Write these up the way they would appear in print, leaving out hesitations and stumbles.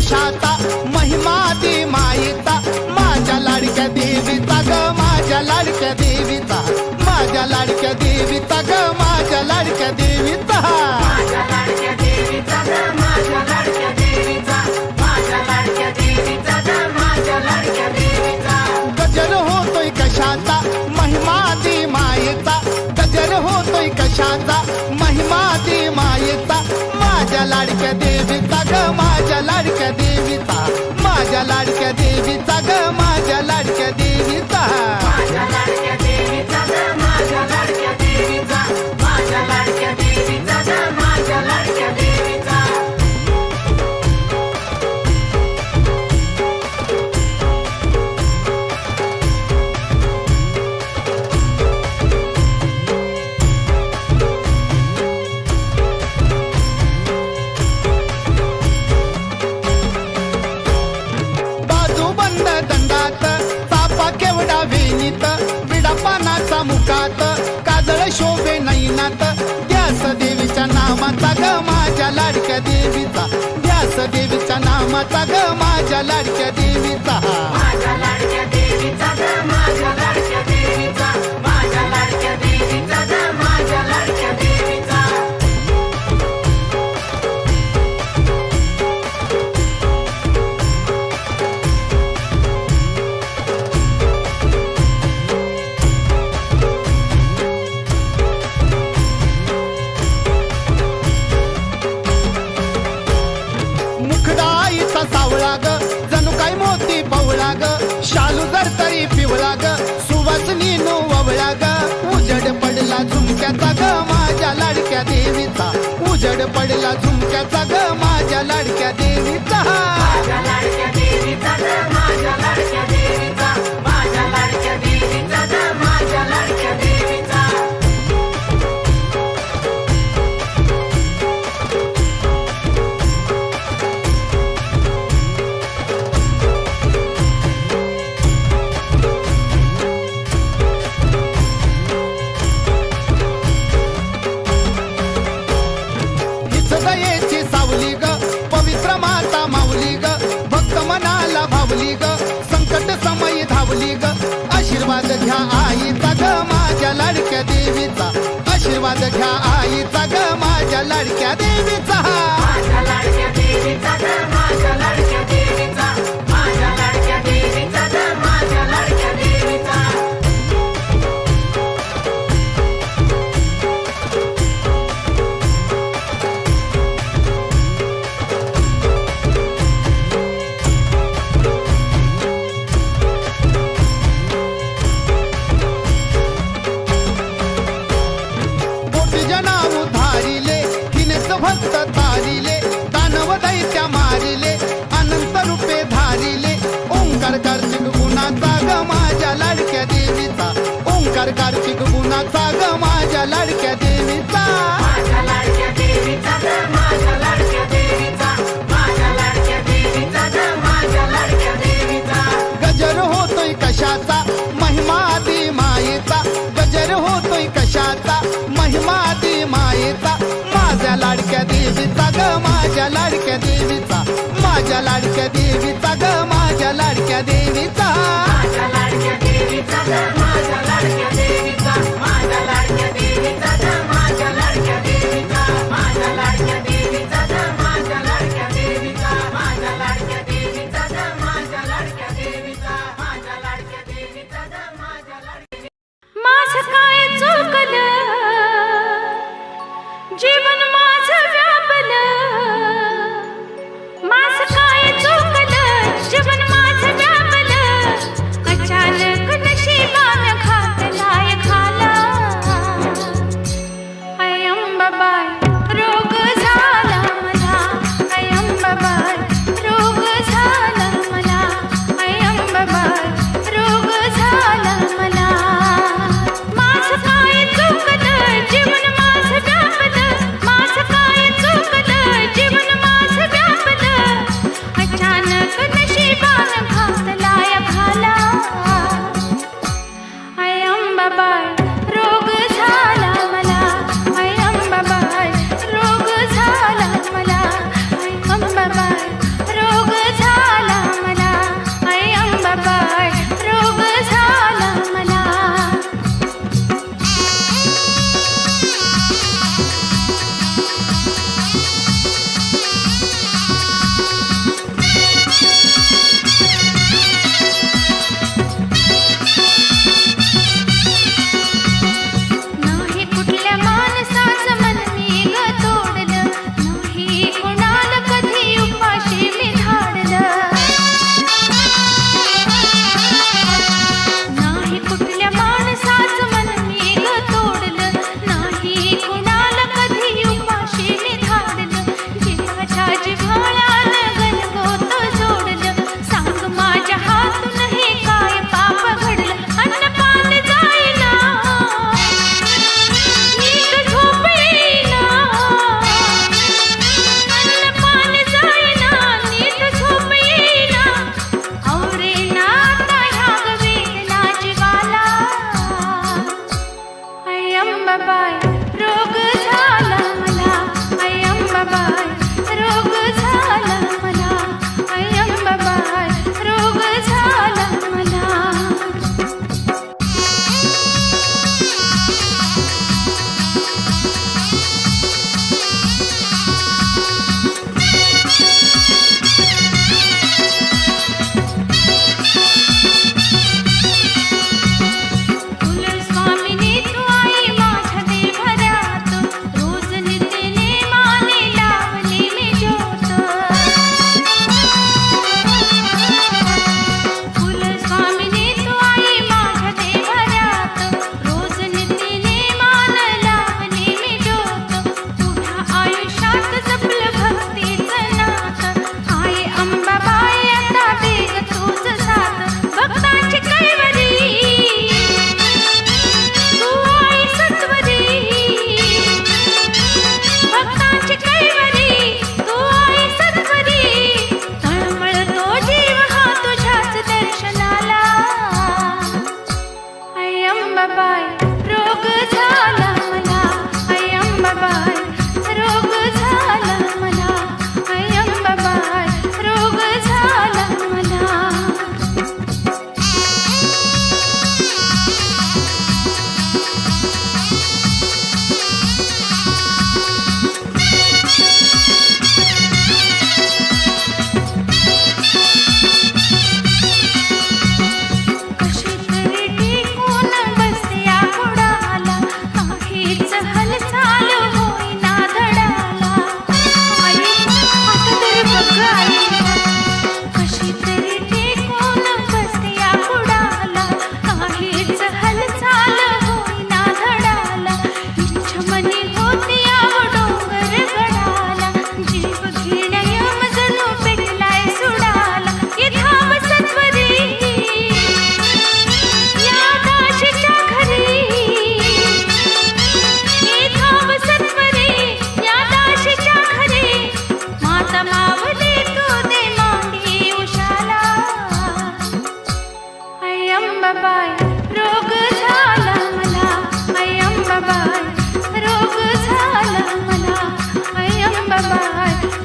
कशाचा महिमा ती मायेचा माझ्या लाडक्या देवीचा ग माझ्या लाडक्या देवीचा माझ्या लाडक्या देवीचा ग माझ्या लाडक्या देवीचा माझ्या लाडक्या देवीचा ग माझ्या लाडक्या देवीचा माझ्या लाडक्या देवीचा ग माझ्या लाडक्या देवीचा गजर होतोय कशाचा महिमा ती मायेचा गजर होतोय कशाचा महिमा ती मायेचा माझ्या लाडक्या देवीचा ग माझ्या लाडक्या देवीचा माझ्या लाडक्या देवीचा ग माझ्या लाडक्या देवीचा माझ्या लाडक्या देवीचा ग माझ्या लाडक्या देवीचा माझ्या लाडक्या देवीचा ग माझ्या लाडक्या देवीचा विडापानाचा मुखात काजळ शोभे नैनात ध्यास देवीच्या नामाचा ग माझ्या लाडक्या देवीचा ध्यास देवीच्या नामाचा ग माझ्या लाडक्या देवीचा माझ्या लाडक्या देवीचा ग माझ्या लाडक्या देवीचा माझ्या लाडक्या देवीचा ग माझ्या लाडक्या देवीचा सावळा ग जणू काय मोती पवळा ग शालू जर तरी पिवळा ग सुवासनी ववळा ग उजड पडला झुमक्याचा ग माझ्या लाडक्या देवीचा उजड पडला झुमक्याचा ग माझ्या लाडक्या देवीचा माझ्या लाडक्या देवीचा ग माझ्या लाडक्या देवीचा माझ्या लाडक्या देवीचा ग माझ्या लाडक्या देवीचा दयेची सावली ग पवित्र माता माऊली ग भक्त मनाला भावली ग संकट समय धावली ग आशीर्वाद घ्या आईचा ग माझ्या लाडक्या देवीचा आशीर्वाद घ्या आईचा ग माझ्या लाडक्या देवीचा माझ्या लाडक्या देवीचा ग माझ्या लाडक्या देवीचा माझ्या लाडक्या देवीचा ग माझ्या लाडक्या देवीचा भक्त तारिले दानव दैत्या मारिले अनंत रूपे धारिले ओंकार कार्तिक गुणाचा ग माझ्या लाडक्या देवीचा ओंकार कार्तिक गुणाचा ग माझ्या लाडक्या देवीचा माझ्या लाडक्या देवीचा ग माझ्या लाडक्या देवीचा माझ्या लाडक्या देवीचा ग माझ्या लाडक्या देवीचा गजर होतोय कशाचा महिमा ती मायेचा गजर होतोय कशाचा महिमा ती मायेचा माझ्या लाडक्या देवीचा ग माझ्या लाडक्या देवीचा माझ्या लाडक्या देवीचा ग माझ्या लाडक्या देवीचा माझ्या लाडक्या देवीचा ग माझ्या लाडक्या देवीचा माझ्या लाडक्या देवीचा ग माझ्या लाडक्या देवीचा माझ्या लाडक्या देवीचा ग माझ्या लाडक्या देवीचा माझ्या लाडक्या देवीचा ग माझ्या लाडक्या देवीचा माझ्या लाडक्या देवीचा ग माझ्या लाडक्या माझं काय चुकलं जीवन माझं व्यापलं माझं काय चुकलं जीवन माझं व्यापलं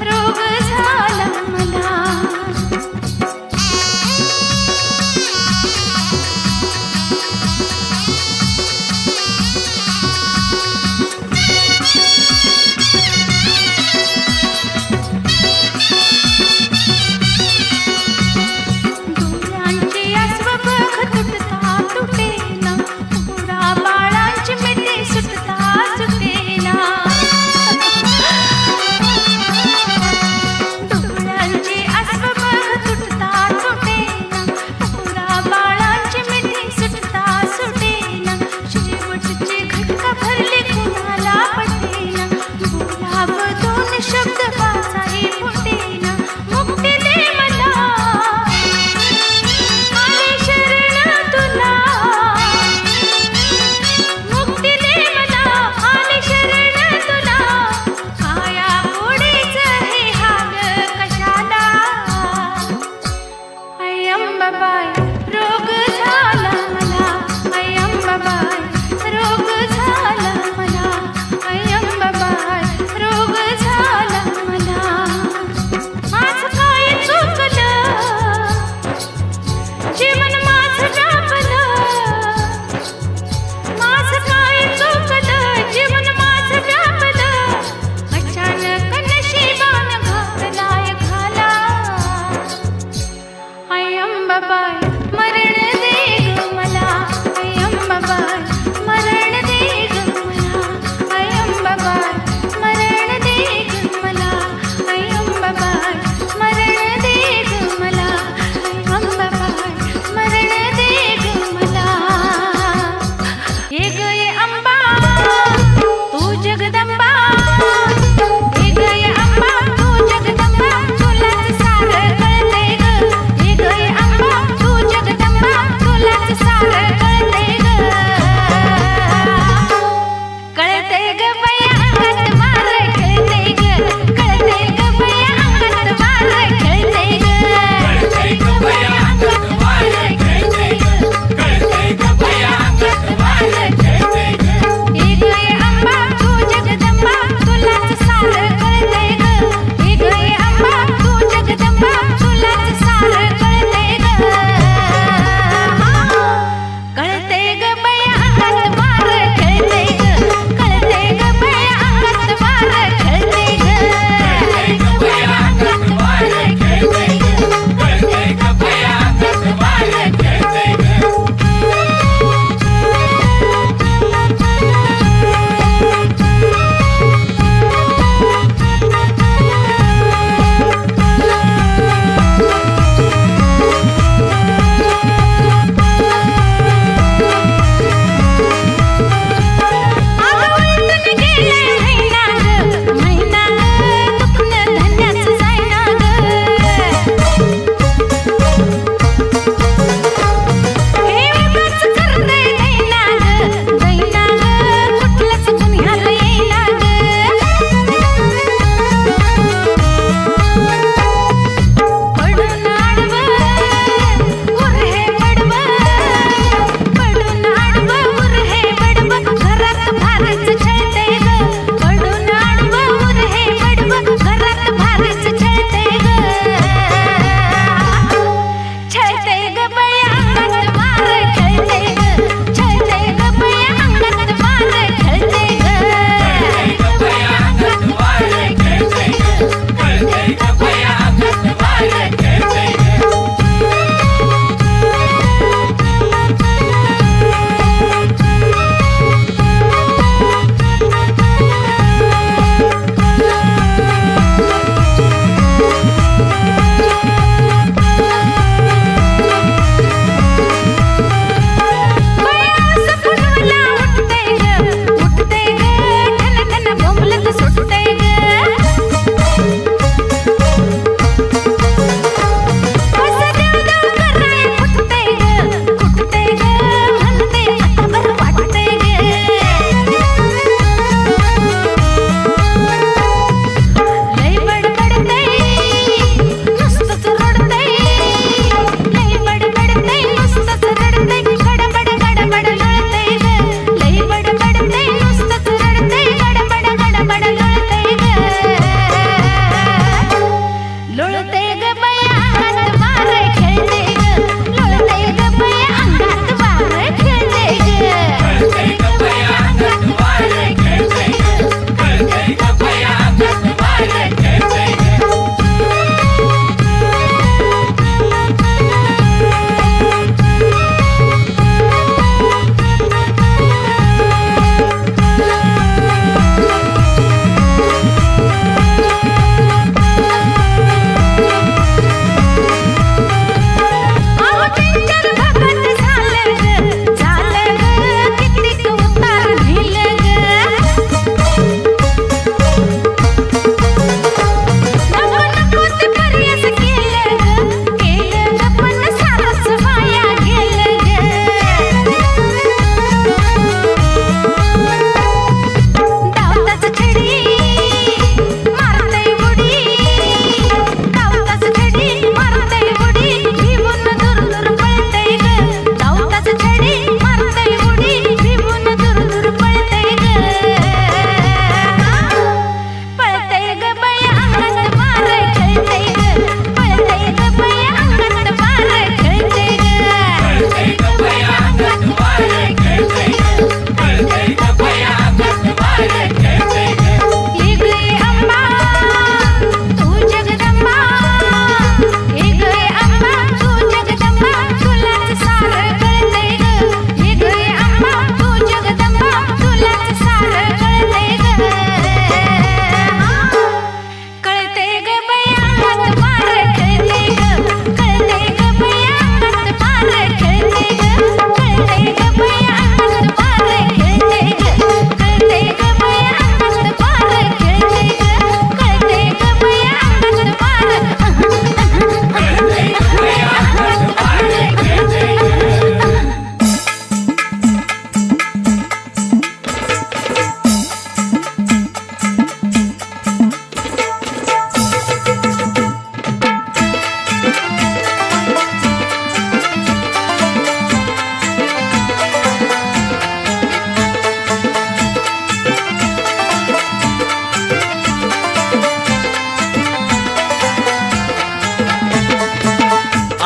रोग झाला मला. डोळ्यांचे अस्व बघ तुटता तुटेना, पोरा बाळांची मिठी सुटता सुटेना.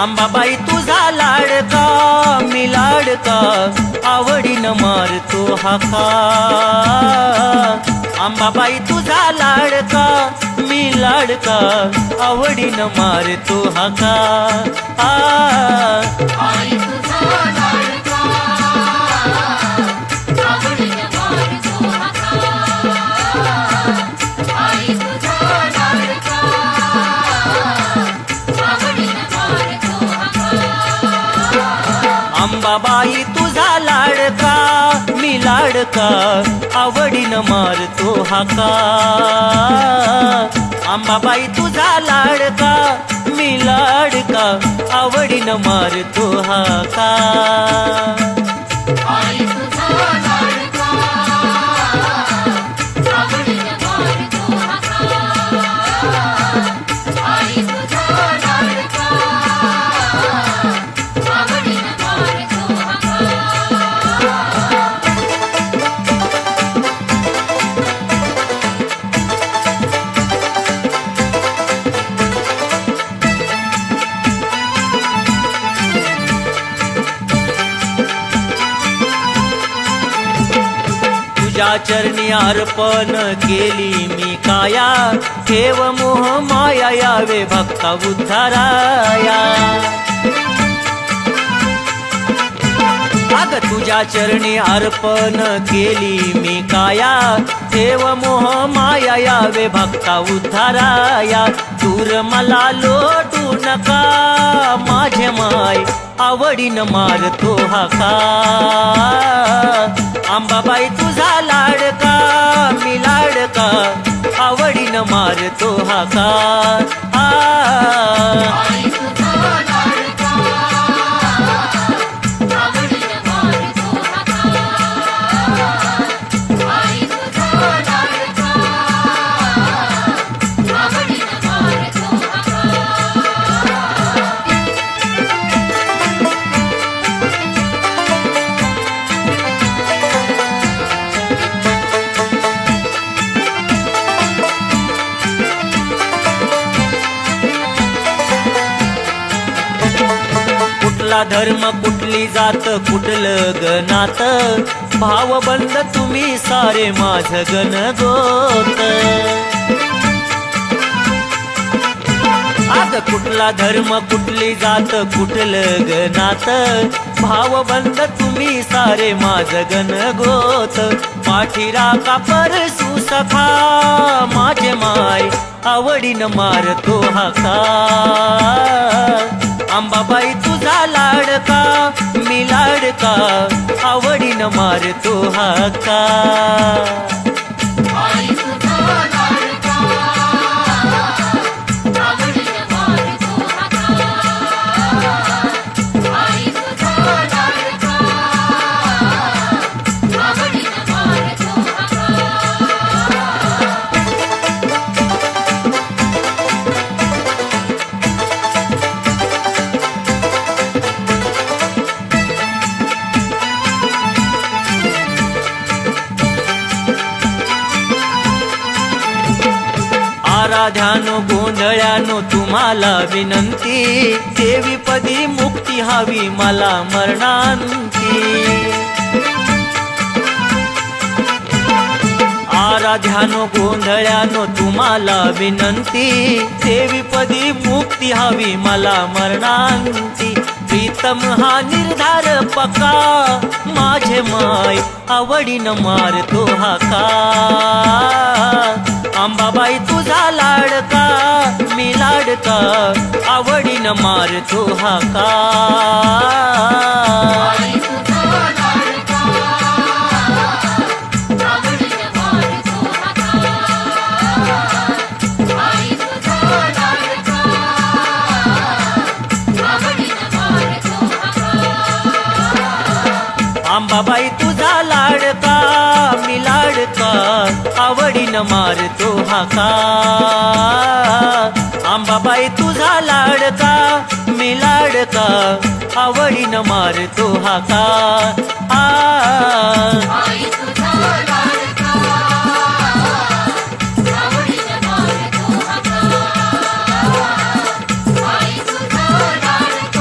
आंबाबाई तुझा लाडका मी लाडका आवडीनं मारतो हाका आंबाबाई तुझा लाडका मी लाडका आवडीनं मारतो हाका आई तुझा लाडका आवडीनं मारतो हाका आई तुझा लाडका आवडीनं मारतो हाका आंबाबाई तुझा लाडका मी लाडका आवडीनं मारतो हाका आंबाबाई तुझा लाडका मी लाडका आवडीनं मारतो हाका आई तुझा लाडका आवडीनं मारतो हाका आई तुझा लाडका आवडीनं मारतो हाका तुझ्या चरणी अर्पण केली मी काया ठेव मोह माया यावे भक्ता उद्धाराया अग तुझ्या चरणी अर्पण केली मी काया ठेव मोह माया यावे भक्ता उद्धाराया दूर मला लोटू नका माझे माय आवडीनं मारतो हाका आंबाबाई तुझा लाडका मी लाडका आवडीनं मारतो हाका आई तुझा लाडका आवडीनं मारतो हाका आई तुझा लाडका आवडीनं मारतो हाका कुठला धर्म कुठली जात कुठलं गनात भावबंद तुम्ही सारे माझ गण गोत अग कुठला धर्म कुठली जात कुठलं गनात भावबंद तुम्ही सारे माझ गण गोत पाठीरा का परसू सखा माझे माय आवडीनं मारतो हाका आंबाबाई तुझा लाडका मी लाडका आवडीनं मारतो हाका आई तुझा लाडका आवडीनं मारतो हाका आई तुझा लाडका आवडीनं मारतो हाका आराध्यानो गोंधळ्यानो तुम्हाला विनंती देवी पदी मुक्ती हवी मला मरणांती आराध्यानो गोंधळ्यानो तुम्हाला विनंती देवी पदी मुक्ती हवी मला मरणांती प्रीतम हा निर्धार पका माझे माय आवडीनं मारतो हाका आंबाबाई तुझा लाडका मी लाडका आवडीनं मारतो हाका आई तुझा लाडका आवडीनं मारतो हाका आई तुझा लाडका आवडीनं मारतो हाका आंबाबाई तुझा लाडका मी लाडका आवडीनं मारतो हाका आंबाबाई तुझा लाडका मी लाडका आवडीनं मारतो हाका आई तुझा लाडका आवडीनं मारतो हाका आई तुझा लाडका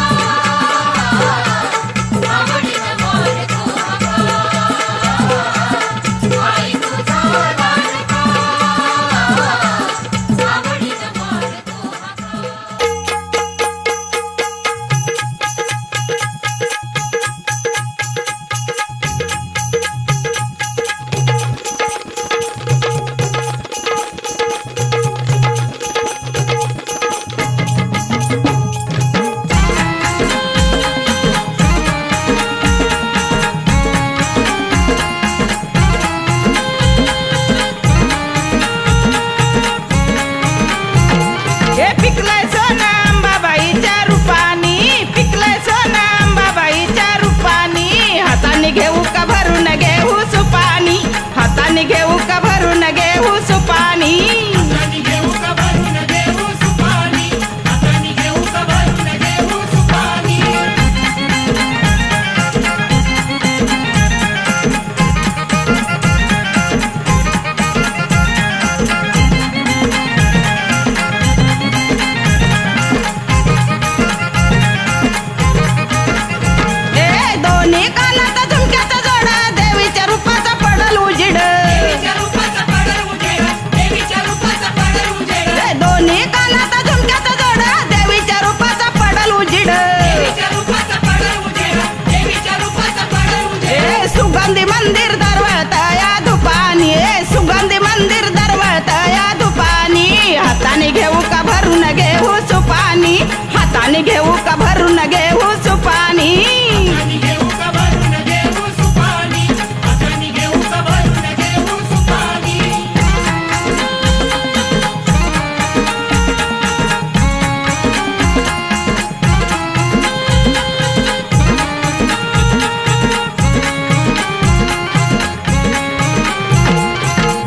हाताने घेऊ का भरून घेऊ सुपानी हाताने घेऊ का भरून घेऊ सुपानी हाताने घेऊ का भरून घेऊ सुपानी हाताने घेऊ का भरून घेऊ सुपानी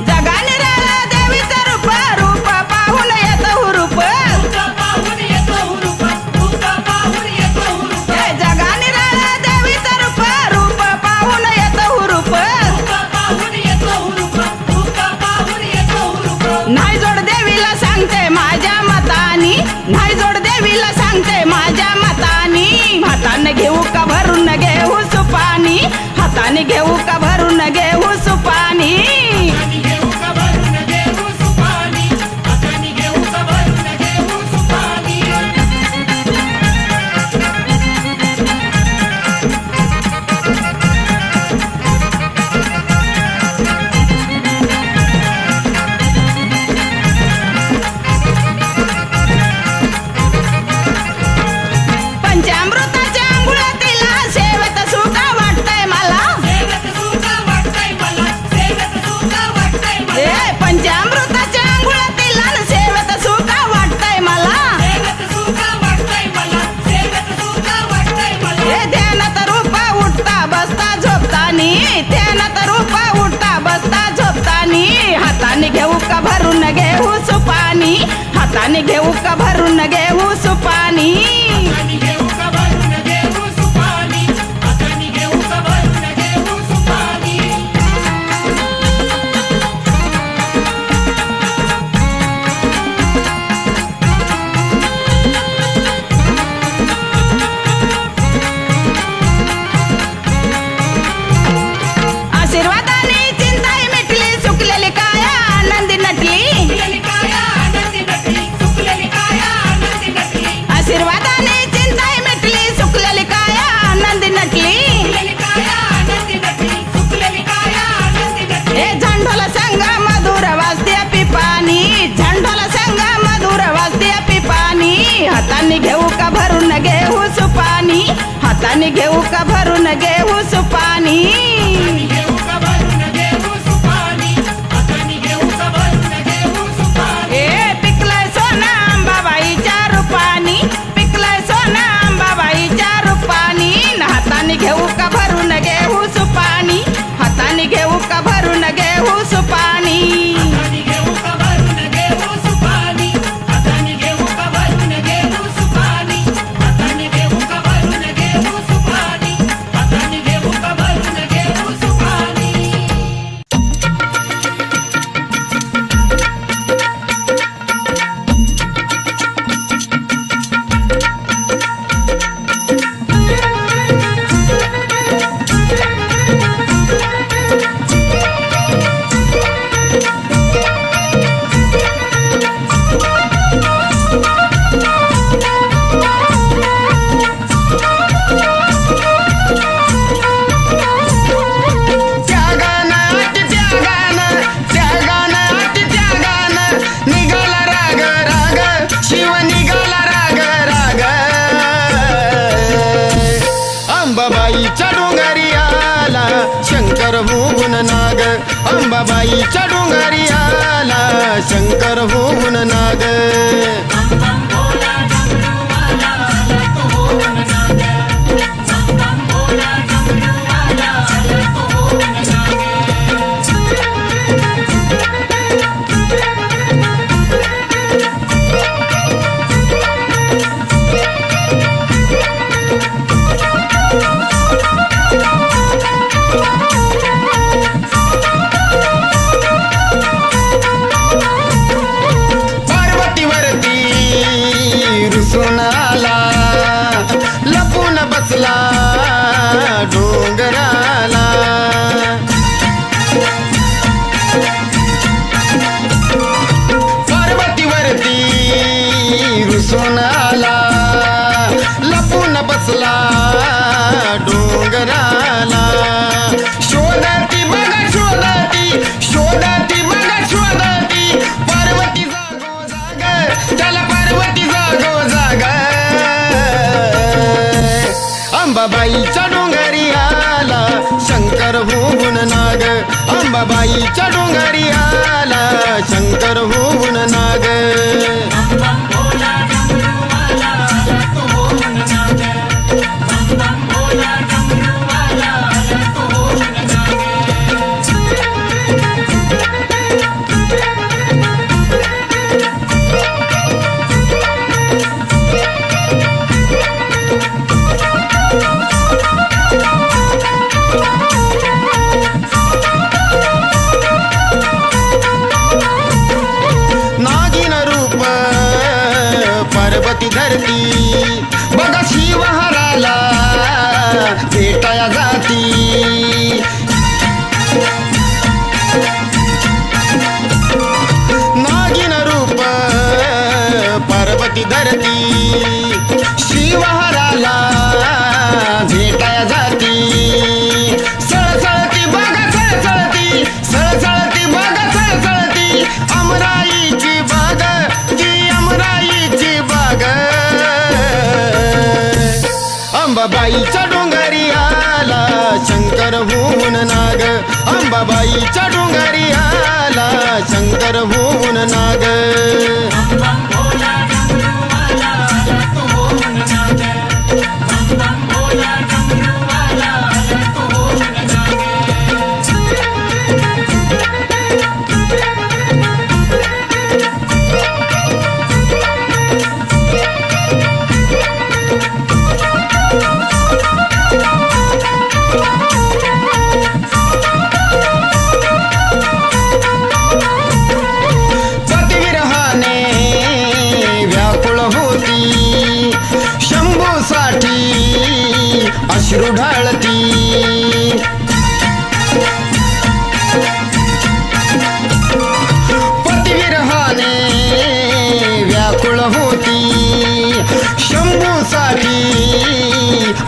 जगाने राळा देवीचं रूप रूप पाहून येतं हुरूप तुका पाहून येतो हुरूप तुका पाहून येतो हुरूप हे जगाने राळा देवीचं रूप रूप पाहून येतं हुरूप तुका पाहून येतो हुरूप तुका पाहून येतो हुरूप नाही जोड देवीला सांगते माझ्या मतानी नाही जोड देवीला सांगते माझ्या मतानी हाताने घेऊ का भरून घेऊ सुपानी हाताने घेऊ का भरून घेऊ सुपानी हाताने घेऊ का भरून घेऊ सुपानी हाताने घेऊ का भरून घेऊ सुपानी पंचामृताच्या अंघुळातीला सेवेत सुका वाटतंय मला सेवेत सुका वाटतंय मला सेवेत सुका वाटतंय मला ए पंचामृताच्या अंघुळातीला सेवेत सुका वाटतंय मला सेवेत सुका वाटतंय मला सेवेत सुका वाटतंय मला हे ध्यानात रूप उठता बसता झोपतानी ध्यानात रूप उठता बसता झोपतानी हाताने घेऊ का भरून घेऊ सुपानी हाताने घेऊ का भरून घेऊ सुपानी हाताने घेऊ का भरून घेऊ सुपानी हाताने घेऊ का भरून घेऊ सुपानी आशीर्वादाने चिंताही मिटली सुकलेली काया आनंदी नटली सुकलेली काया आनंदी नटली सुकलेली काया आनंदी नटली आशीर्वादाने चिंताही मिटली सुकलेली काया आनंदी नटली सुकलेली काया आनंदी नटली सुकलेली काया आनंदी नटली हे झंडोला संग मधुर वाजते पिपाणी झंडोला संग मधुर वाजते पिपाणी हाताने घेऊ का भरून घेऊ सुपानी हाताने घेऊ का भरून घेऊ सुपानी हाताने घेऊ का भरून घेऊ सुपानी हाताने घेऊ का भरून घेऊ सुपानी ए पिकलंय सोना अंबाबाईच्या रूपानी पिकलंय सोना अंबाबाईच्या रूपानी हाताने घेऊ का भरून घेऊ सुपानी हाताने घेऊ का भरून घेऊ सुपानी हाताने घेऊ का भरून घेऊ सुपानी हाताने घेऊ का भरून घेऊ सुपानी हाताने घेऊ का भरून घेऊ सुपानी हाताने घेऊ का भरून घेऊ सुपानी त्यागानं अति त्यागानं त्यागानं अति त्यागानं निघाला राग राग शिव निघाला राग राग अंबाबाईच्या डोंगरी आला शंकर होऊन नाग अंबाबाईच्या डोंगरी आला शंकर होऊन नाग पार्वतीवरती रुसून आला लपून बसला डोंगराला पार्वतीवरती रुसून आला लपून बसला डोंगराला शोधती बघा शोधती शोधती बघा शोधती पार्वती जागो जाग त्याला पार्वती जागो जाग अंबाबाईच्या डोंगरी आला शंकर होऊन नाग अंबाबाईच्या डोंगरी आला शंकर होऊन नाग पार्वती धरती बघा शिवहराला भेटाया जाती नागिन रूप पार्वती धरती शिवहराला भेटाया जाती सळसळती बघा सळसळती सळसळती बघा सळसळती अमराईची बाग ती अमराईची बाग अंबाबाईच्या डोंगरी आला शंकर होऊन नाग अंबाबाईच्या डोंगरी आला शंकर होऊन नाग अश्रू ढाळती पतिविरहाने व्याकुळ होती शंभूसाठी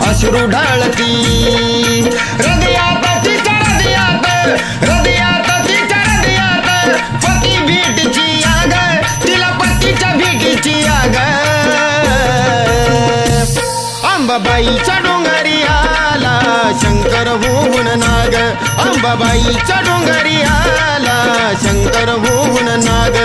अश्रू ढाळती हृदयात तिच्या हृदयात तिच्या हृदयात पती भेटीची आग तिला पतीच्या भेटीची आग अंबाबाईच्या डोंगरी आला शंकर होऊन नाग अंबाबाईच्या डोंगरी आला शंकर होऊन नाग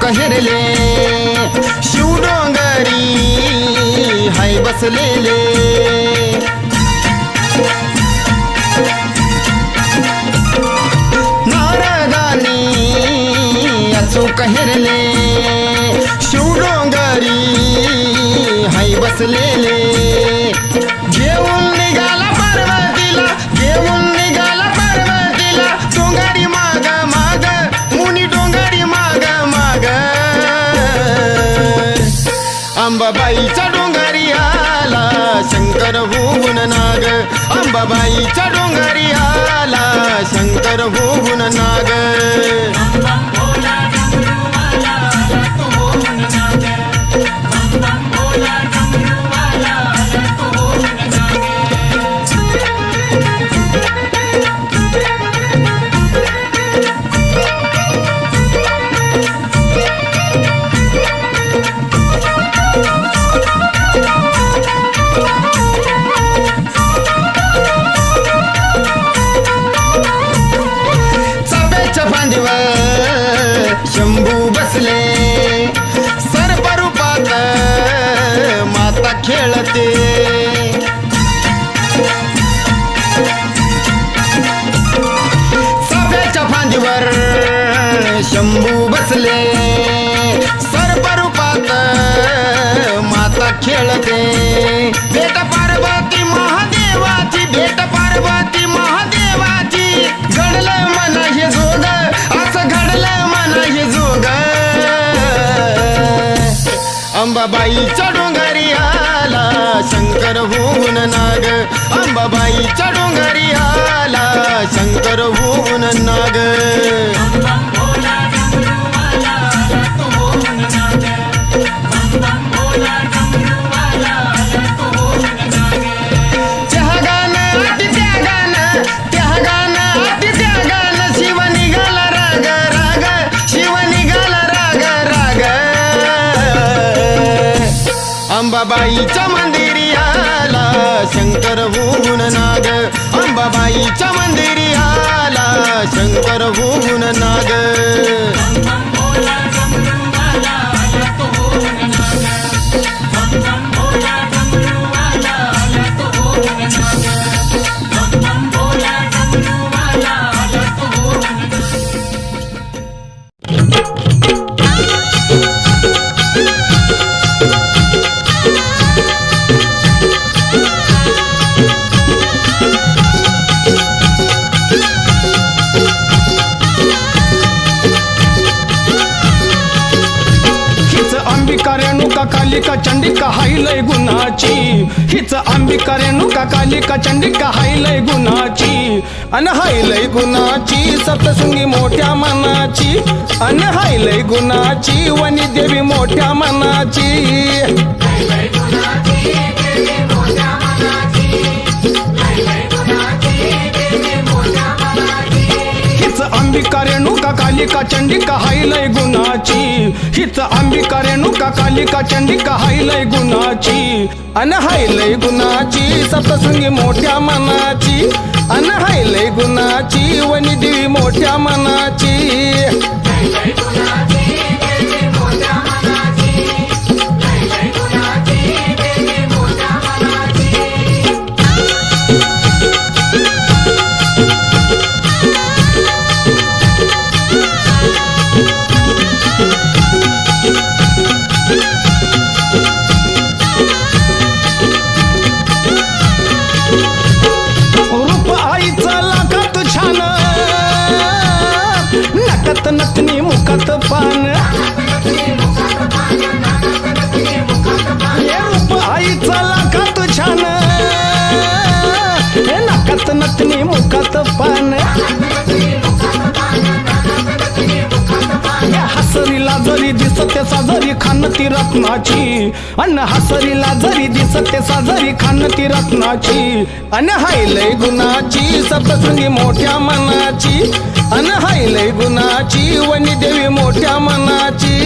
कहेरले शिवडोंगरी हाय बसलेले नारदानी अचू कहेरले शिवडोंगरी हाय बसलेले घेऊन निघाला पार्वतीला घेऊन निघाला पार्वतीला डोंगरी माग माग मुनी डोंगरी माग माग अंबाबाईच्या डोंगरी आला शंकर होऊन नाग अंबाबाईच्या डोंगरी आला शंकर होऊन नाग शंभू बसले सर्परूपात माता खेळते चाफ्याच्या फांदीवर शंभू बसले सर्परूपात माता खेळते भेट पार्वती महादेवाची भेट पार्वती महादेवाची घडलं मन हे जोग असं घडलं मन हे जोग अंबाबाईच्या डोंगरी आला शंकर होऊन नाग अंबाबाईच्या डोंगरी आला शंकर होऊन नाग अंबाबाईच्या मंदिरी आला शंकर होऊन नाग अंबाबाईच्या मंदिरी आला शंकर होऊन नाग रेणुका कालिका चंडिका हाय लय गुणाची हिच अंबिका रेणुका कालिका चंडिका हाय लय गुणाची अन हाय लय गुणाची सप्तशृंगी मोठ्या मनाची अन हाय लय गुणाची वनी देवी मोठ्या मनाची अंबिका रेणुका कालिका चंडिका हाय लय गुणाची हिच अंबिका रेणुका कालिका चंडिका हाय लय गुणाची अन हाय लय गुणाची सप्तशृंगी मोठ्या मनाची अन हाय लय गुणाची वनी देवी मोठ्या मनाची नथनी मुखात पान रूप आईचा लाखात छान नाकात नथनी मुखात पान हसरीला जरी दिसते साजरी खान ती रत्नाची अन हसरीला जरी दिसते साजरी खान ती रत्नाची अन हाय लय गुणाची सप्तशृंगी मोठ्या मनाची अन हाय लय गुणाची वनी देवी मोठ्या मनाची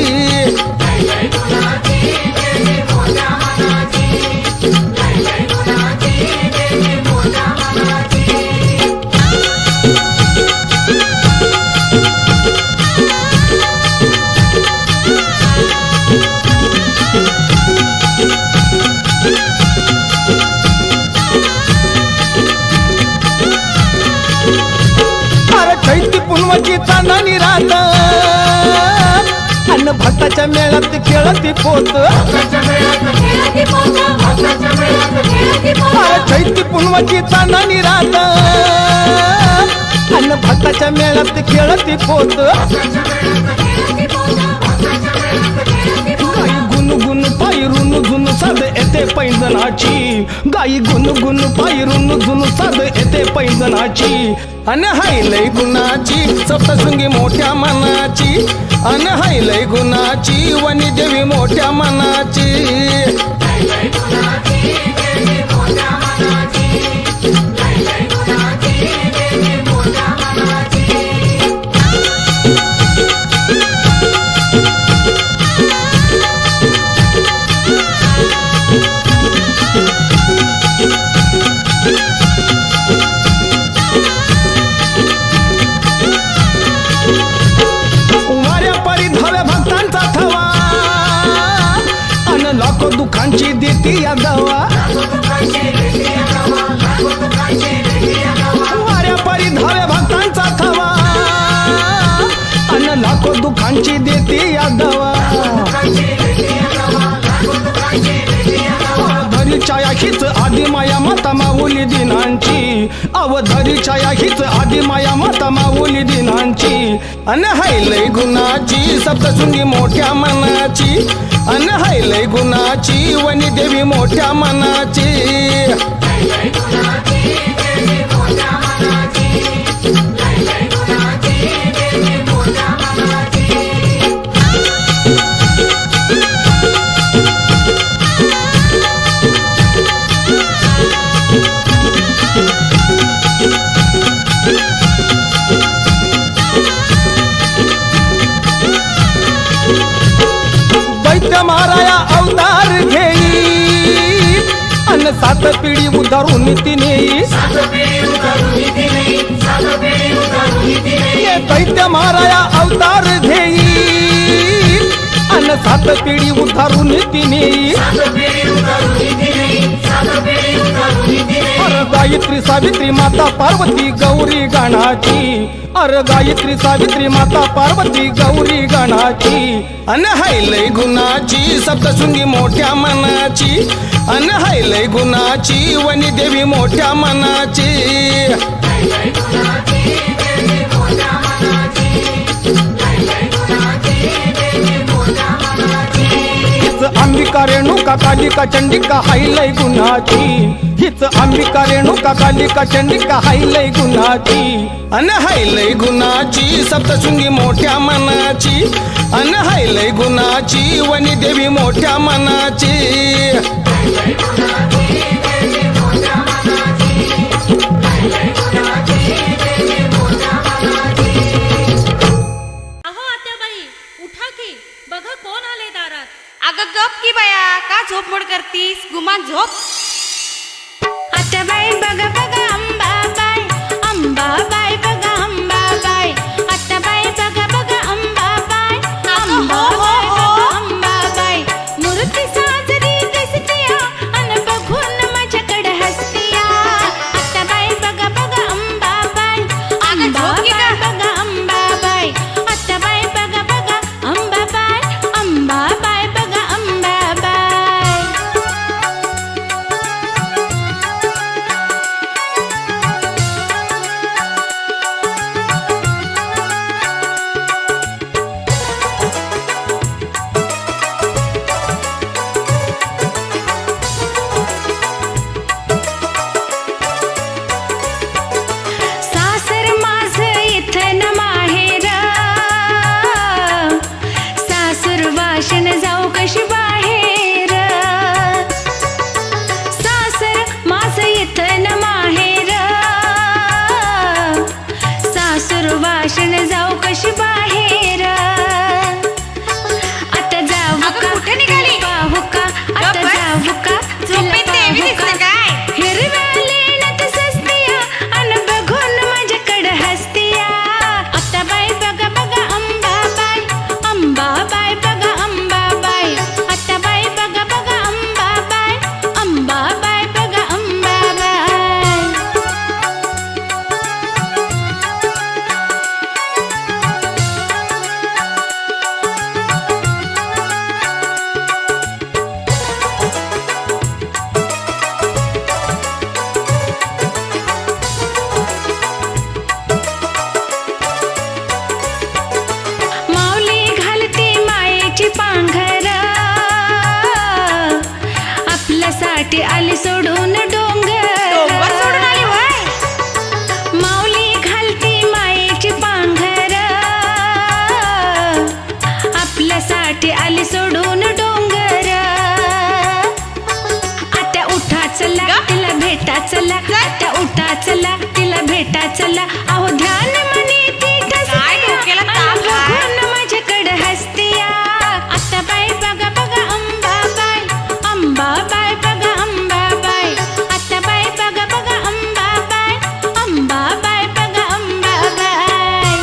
चैती पुनवाची चांदणी रात अन्न भक्ताच्या मेळात खेळती पोत चैती पुनवाची चांदणी रात अन्न भक्ताच्या मेळात खेळती पोत गुण पायी रुन झुन साध येते पैंजनाची गाई गुण पायी रुन झुन साध येते पैंजनाची अन हाय लय गुणाची सप्तशृंगी मोठ्या मनाची अन हाय लय गुणाची वनी देवी मोठ्या मनाची लाखो दुखांची देती या दवा वाऱ्या परी धावे भक्तांचा थवा अन लाखो दुखांची देती या दवा अवधरीच्या हीच आदिमाया माता माऊली दिनांची अवधरीच्या हीच आदिमाया माता माऊली दिनांची अन हाय लय गुणाची सप्तशृंगी मोठ्या मनाची अन हैलय गुणाची वनी देवी मोठ्या मनाची लय गुणाची देवी मोठ्या मनाची लय गुणाची देवी मोठ्या मनाची दैत्य माराया अवतार घेई अन 7 पिढी उधारून तिने सात पिढी उतरून तिने सात पिढी उतरून तिने दैत्य माराया अवतार घेई अन 7 पिढी उधारून तिने सात पिढी उतरून तिने सात पिढी उतरून तिने अर गायत्री सावित्री माता पार्वती गौरी गणाची अर गायत्री सावित्री माता पार्वती गौरी गणाची अन हैलय गुणाची सप्तशृंगी मोठ्या मनाची अन हैलय गुणाची वनी देवी मोठ्या मनाची लय गुणाची देवी मोठ्या मनाची लय गुणाची देवी मोठ्या मनाची हीच अंबिका रेणुका कालिका चंडिका हैलय गुणाची हीच अंबिका रेणुका कालिका चंडिका हैलय गुणाची अन हैलय गुणाची सप्तशृंगी मोठ्या मनाची अन हैलय गुणाची वनी देवी मोठ्या मनाची लय गुणाची देवी मोठ्या मनाची लय गुणाची देवी मोठ्या मनाची अहो आत्याबाई उठा की बघा कोण आले दारात. अगं गप की बाया का झोपमोड करतीस गुमान झोप. आत्याबाई बघा बघा अंबाबाई अंबाबाई बघा अंबाबाई आत्याबाई बघा बघा अंबाबाई अंबाबाई बघा अंबाबाई मूर्ती साजरी दिसतीया अन बघून माझ्याकडे हसतीया आत्याबाई बघा बघा अंबाबाई अंबाबाई बघा अंबाबाई आत्याबाई बघा बघा अंबाबाई अंबाबाई बघा अंबाबाई. सासर माझं इथं न माहेर सासूर वाशन जाऊ कशी बाहेर सासर माझं इथं न माहेर सासूर वाशन जाऊ कशी बाहेर आता जाऊ अगं, का कुठे निघाली? पाहू का आता गप्प बस. जाऊ का झोपेत देवी पाहू दिसते का? काय? हिरव्या लेण्यात सस्तिया अन बघून माझ्याकडे हसतिया आत्याबाई बघा बघा अंबाबाई अंबाबाई बघा अंबाबाई आत्याबाई बघा बघा अंबाबाई अंबाबाई बघा अंबाबाई. माऊली घालती मायेची पांघर आपल्यासाठी आली सोडून डोंगर सोडून आली होय. माऊली घालती मायेची पांघर आपल्यासाठी आली सोडून डोंगर आता उठा चला गप. तिला भेटा चला आता उठा चला तिला भेटा चला अहो ध्यान मनी ती काय डोक्याला ताप आहे? बघून माझ्याकडे हसतिया आत्याबाई बघा बघा अंबाबाई अंबाबाई बघा अंबाबाई आत्याबाई बघा बघा अंबाबाई अंबाबाई बघा अंबाबाई.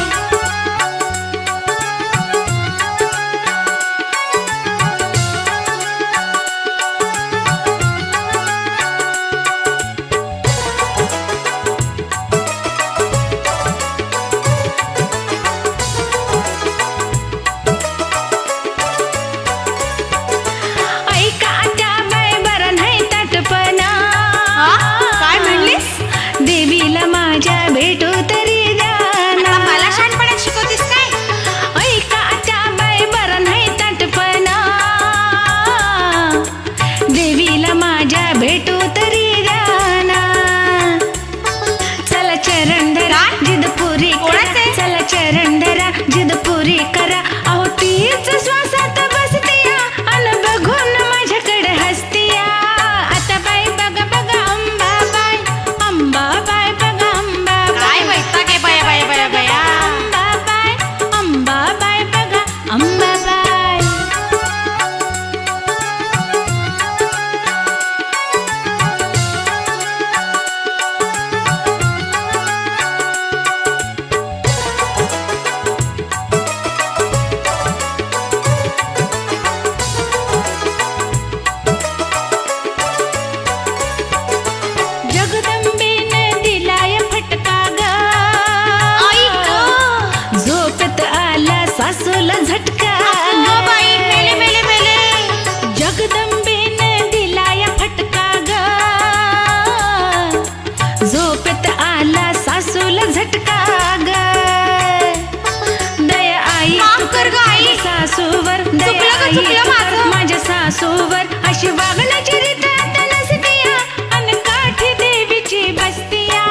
सासूवर अशी वागण्याची रीत आता नसतीया अन काठी देवीची बसतीया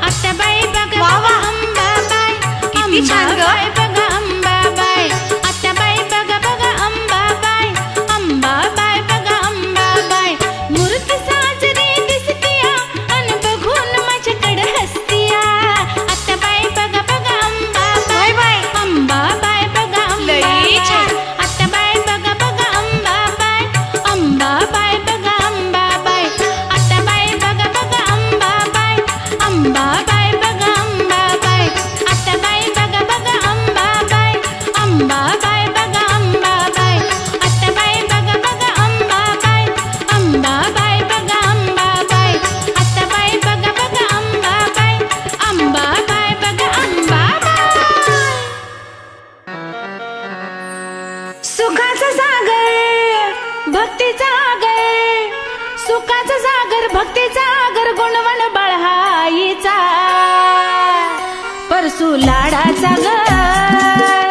आत्याबाई बघा अंबाबाई किती छान बघा अंबाबाई आत्याबाई बघा अंबाबाई अंबाबाई बघा अंबाबाई मूर्ती साजरी दिसतीया अन बघून माझ्याकडे हसतीया आत्याबाई बघा अंबाबाई अंबाबाई बघा अंबाबाई आत्याबाई बघा अंबाबाई अंबाबाई बघा अंबाबाई आत्याबाई बघा अंबाबाई अंबाबाई बघा अंबाबाई आत्याबाई बघा अंबाबाई अंबाबाई बघा अंबाबाई आत्याबाई बघा अंबाबाई अंबाबाई बघा अंबाबाई आत्याबाई बघा अंबाबाई अंबाबाई बघा अंबाबाई सुखाचा सागर भक्तीचा आगर सुखाचा सागर भक्तीचा आगर गुणवण बळहाईचा परसू लाडाचा गर